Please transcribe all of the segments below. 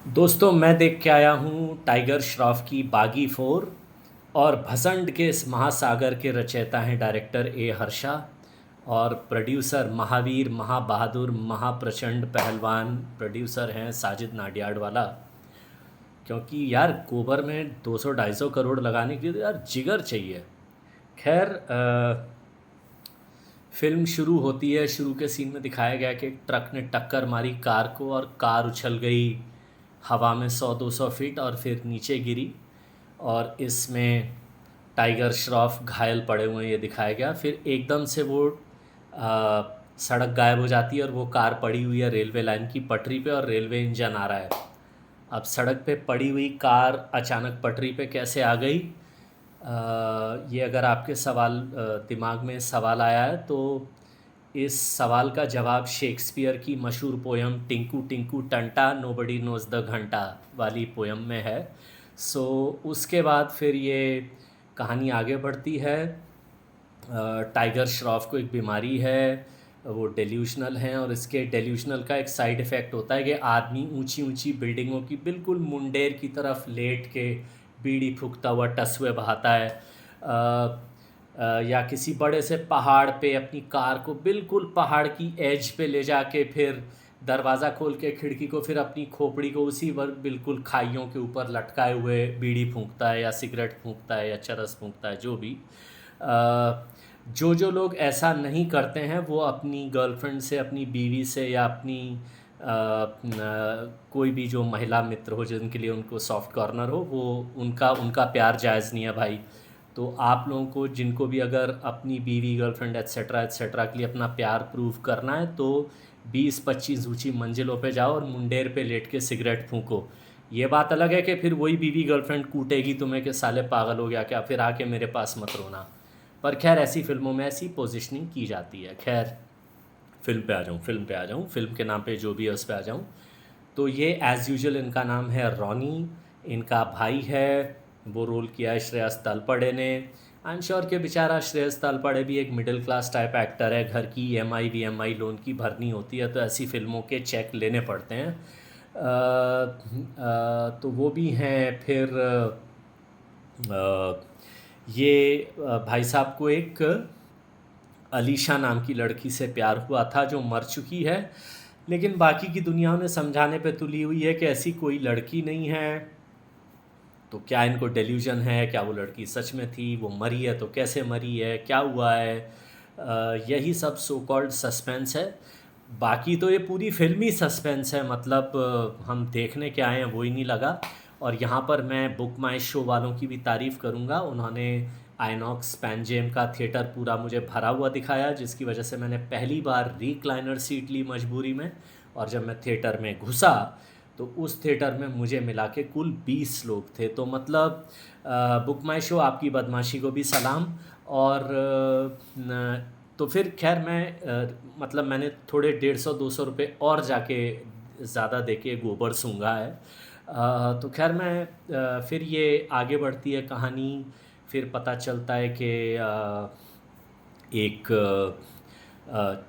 दोस्तों मैं देख के आया हूँ टाइगर श्रॉफ की बागी फोर। और भसंड के इस महासागर के रचयिता हैं डायरेक्टर ए हर्षा। और प्रोड्यूसर महावीर महाबहादुर महाप्रचंड पहलवान प्रोड्यूसर हैं साजिद नाडियाडवाला। क्योंकि यार गोबर में 200-250 करोड़ लगाने के लिए तो यार जिगर चाहिए। खैर फिल्म शुरू होती है। शुरू के सीन में दिखाया गया कि एक ट्रक ने टक्कर मारी कार को और कार उछल गई हवा में 100-200 फीट और फिर नीचे गिरी। और इसमें टाइगर श्रॉफ घायल पड़े हुए हैं ये दिखाया गया। फिर एकदम से वो सड़क गायब हो जाती है और वो कार पड़ी हुई है रेलवे लाइन की पटरी पे और रेलवे इंजन आ रहा है। अब सड़क पे पड़ी हुई कार अचानक पटरी पे कैसे आ गई, ये अगर आपके दिमाग में सवाल आया है तो इस सवाल का जवाब शेक्सपियर की मशहूर पोयम टिंकू टिंकू टंटा नोबडी नोज द घंटा वाली पोयम में है। सो उसके बाद फिर ये कहानी आगे बढ़ती है। टाइगर श्रॉफ को एक बीमारी है, वो डेल्यूशनल हैं और इसके डेल्यूशनल का एक साइड इफ़ेक्ट होता है कि आदमी ऊंची ऊंची बिल्डिंगों की बिल्कुल मुंडेर की तरफ लेट के बीड़ी फूकता हुआ टसवे बहाता है। या किसी बड़े से पहाड़ पे अपनी कार को बिल्कुल पहाड़ की एज पे ले जाके फिर दरवाज़ा खोल के खिड़की को फिर अपनी खोपड़ी को उसी वक्त बिल्कुल खाइयों के ऊपर लटकाए हुए बीड़ी फूंकता है या सिगरेट फूंकता है या चरस फूंकता है जो भी। जो जो लोग ऐसा नहीं करते हैं वो अपनी गर्लफ्रेंड से अपनी बीवी से या अपनी कोई भी जो महिला मित्र हो जिनके लिए उनको सॉफ्ट कॉर्नर हो वो उनका उनका प्यार जायज़ नहीं है भाई। तो आप लोगों को जिनको भी अगर अपनी बीवी गर्लफ्रेंड एट्सेट्रा एट्सेट्रा के लिए अपना प्यार प्रूव करना है तो 20-25 ऊंची मंजिलों पे जाओ और मुंडेर पे लेट के सिगरेट फूंको। ये बात अलग है कि फिर वही बीवी गर्लफ्रेंड कूटेगी तुम्हें कि साले पागल हो गया क्या, फिर आके मेरे पास मत रोना। पर खैर ऐसी फिल्मों में ऐसी पोजीशनिंग की जाती है। खैर फिल्म के नाम पे जो भी है उस पे आ जाऊँ। तो ये एज़ यूजुअल इनका नाम है रॉनी। इनका भाई है, वो रोल किया है श्रेयस तलपड़े ने। आई एम श्योर कि बेचारा श्रेयस तलपड़े भी एक मिडिल क्लास टाइप एक्टर है, घर की EMI VMI लोन की भरनी होती है तो ऐसी फिल्मों के चेक लेने पड़ते हैं। तो वो भी हैं। फिर ये भाई साहब को एक अलीशा नाम की लड़की से प्यार हुआ था जो मर चुकी है, लेकिन बाकी की दुनिया उन्हें समझाने पे तुली हुई है कि ऐसी कोई लड़की नहीं है। तो क्या इनको डेल्यूजन है, क्या वो लड़की सच में थी, वो मरी है तो कैसे मरी है, क्या हुआ है, यही सब सो कॉल्ड सस्पेंस है। बाकी तो ये पूरी फिल्म ही सस्पेंस है, मतलब हम देखने के आए हैं वो ही नहीं लगा। और यहाँ पर मैं बुक माई शो वालों की भी तारीफ़ करूँगा। उन्होंने आइनॉक्स पैनजेम का थिएटर पूरा मुझे भरा हुआ दिखाया जिसकी वजह से मैंने पहली बार रिक्लाइनर सीट ली मजबूरी में। और जब मैं थिएटर में घुसा तो उस थिएटर में मुझे मिला के कुल 20 लोग थे। तो मतलब बुक माई शो आपकी बदमाशी को भी सलाम। और तो फिर खैर मैं मतलब मैंने थोड़े 150-200 रुपये और जाके ज़्यादा दे के गोबर सूंघा है। तो खैर मैं फिर ये आगे बढ़ती है कहानी। फिर पता चलता है कि एक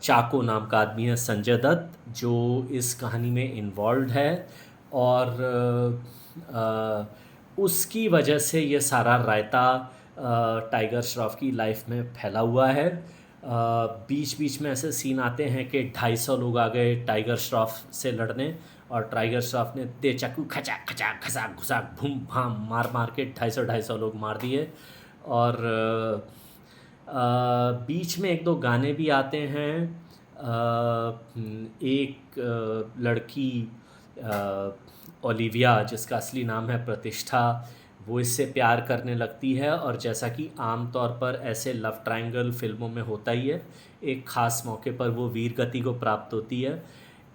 चाको नाम का आदमी है संजय दत्त जो इस कहानी में इन्वॉल्व है। और उसकी वजह से ये सारा रायता टाइगर श्रॉफ की लाइफ में फैला हुआ है। बीच बीच में ऐसे सीन आते हैं कि 250 लोग आ गए टाइगर श्रॉफ से लड़ने और टाइगर श्रॉफ ने दे चाकू खचा खचा खसाक घुसाक भूम भाम मार मार के 250 लोग मार दिए। और बीच में एक दो गाने भी आते हैं। एक लड़की ओलिविया जिसका असली नाम है प्रतिष्ठा, वो इससे प्यार करने लगती है और जैसा कि आम तौर पर ऐसे लव ट्रायंगल फिल्मों में होता ही है, एक ख़ास मौके पर वो वीर गति को प्राप्त होती है।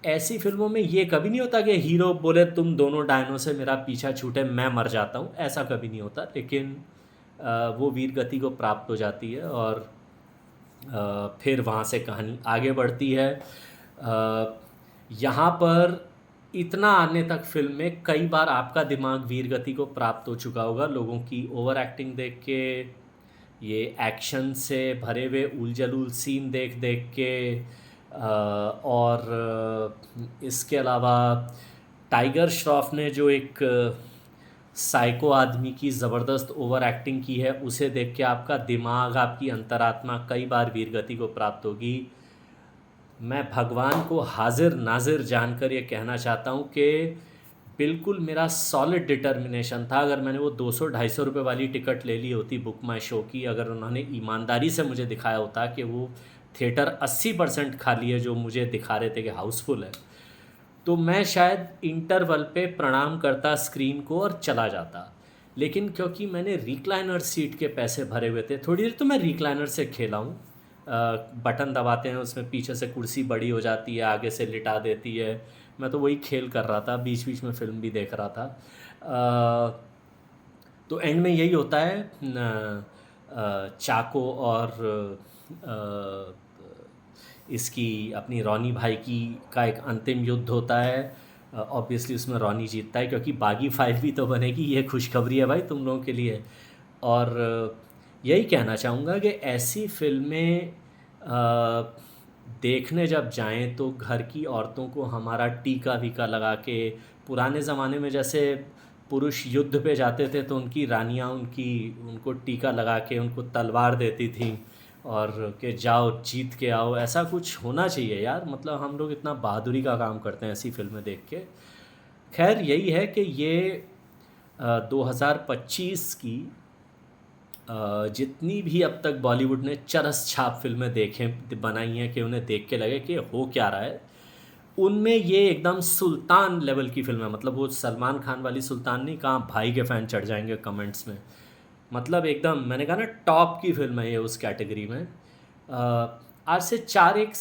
ऐसी फिल्मों में ये कभी नहीं होता कि हीरो बोले तुम दोनों डायनों से मेरा पीछा छूटे मैं मर जाता हूँ, ऐसा कभी नहीं होता। लेकिन वो वीर गति को प्राप्त हो जाती है और फिर वहाँ से कहानी आगे बढ़ती है। यहाँ पर इतना आने तक फिल्म में कई बार आपका दिमाग वीर गति को प्राप्त हो चुका होगा लोगों की ओवर एक्टिंग देख के, ये एक्शन से भरे हुए उल सीन देख देख के। और इसके अलावा टाइगर श्रॉफ ने जो एक साइको आदमी की ज़बरदस्त ओवर एक्टिंग की है, उसे देख के आपका दिमाग, आपकी अंतरात्मा कई बार वीरगति को प्राप्त होगी। मैं भगवान को हाजिर नाजिर जानकर ये कहना चाहता हूँ कि बिल्कुल मेरा सॉलिड डिटर्मिनेशन था, अगर मैंने वो 200-250 रुपये वाली टिकट ले ली होती बुक माई शो की, अगर उन्होंने ईमानदारी से मुझे दिखाया होता कि वो थिएटर 80% खाली है जो मुझे दिखा रहे थे कि हाउसफुल है, तो मैं शायद इंटरवल पे प्रणाम करता स्क्रीन को और चला जाता। लेकिन क्योंकि मैंने रिक्लाइनर सीट के पैसे भरे हुए थे, थोड़ी देर तो मैं रिक्लाइनर से खेला हूँ। बटन दबाते हैं, उसमें पीछे से कुर्सी बड़ी हो जाती है, आगे से लिटा देती है। मैं तो वही खेल कर रहा था, बीच बीच में फ़िल्म भी देख रहा था। तो एंड में यही होता है, चाको और इसकी अपनी रॉनी भाई की का एक अंतिम युद्ध होता है। ऑब्वियसली उसमें रॉनी जीतता है, क्योंकि बागी 5 भी तो बनेगी, ये खुशखबरी है भाई तुम लोगों के लिए। और यही कहना चाहूँगा कि ऐसी फिल्में देखने जब जाएं तो घर की औरतों को हमारा टीका वीका लगा के, पुराने ज़माने में जैसे पुरुष युद्ध पे जाते थे तो उनकी रानियां उनको टीका लगा के उनको तलवार देती थी और कि जाओ जीत के आओ, ऐसा कुछ होना चाहिए यार। मतलब हम लोग इतना बहादुरी का काम करते हैं ऐसी फिल्में देख के। खैर यही है कि ये 2025 की जितनी भी अब तक बॉलीवुड ने चरस छाप फिल्में बनाई हैं कि उन्हें देख के लगे कि हो क्या रहा है, उनमें ये एकदम सुल्तान लेवल की फिल्म है। मतलब वो सलमान खान वाली सुल्तान नहीं, कहाँ भाई के फ़ैन चढ़ जाएंगे कमेंट्स में। मतलब एकदम मैंने कहा ना टॉप की फिल्म है ये उस कैटेगरी में। आज से 5 एक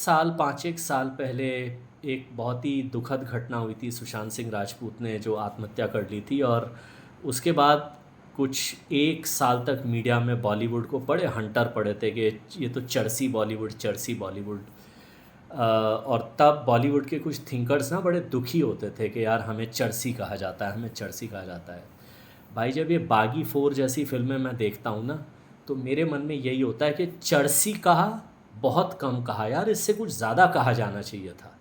साल पहले एक बहुत ही दुखद घटना हुई थी। सुशांत सिंह राजपूत ने जो आत्महत्या कर ली थी, और उसके बाद कुछ 1 साल तक मीडिया में बॉलीवुड को बड़े हंटर पड़े थे कि ये तो चर्सी बॉलीवुड। और तब बॉलीवुड के कुछ थिंकर्स ना बड़े दुखी होते थे कि यार हमें चर्सी कहा जाता है। भाई जब ये बागी 4 जैसी फिल्में मैं देखता हूँ ना, तो मेरे मन में यही होता है कि चर्सी कहा बहुत कम कहा यार, इससे कुछ ज़्यादा कहा जाना चाहिए था।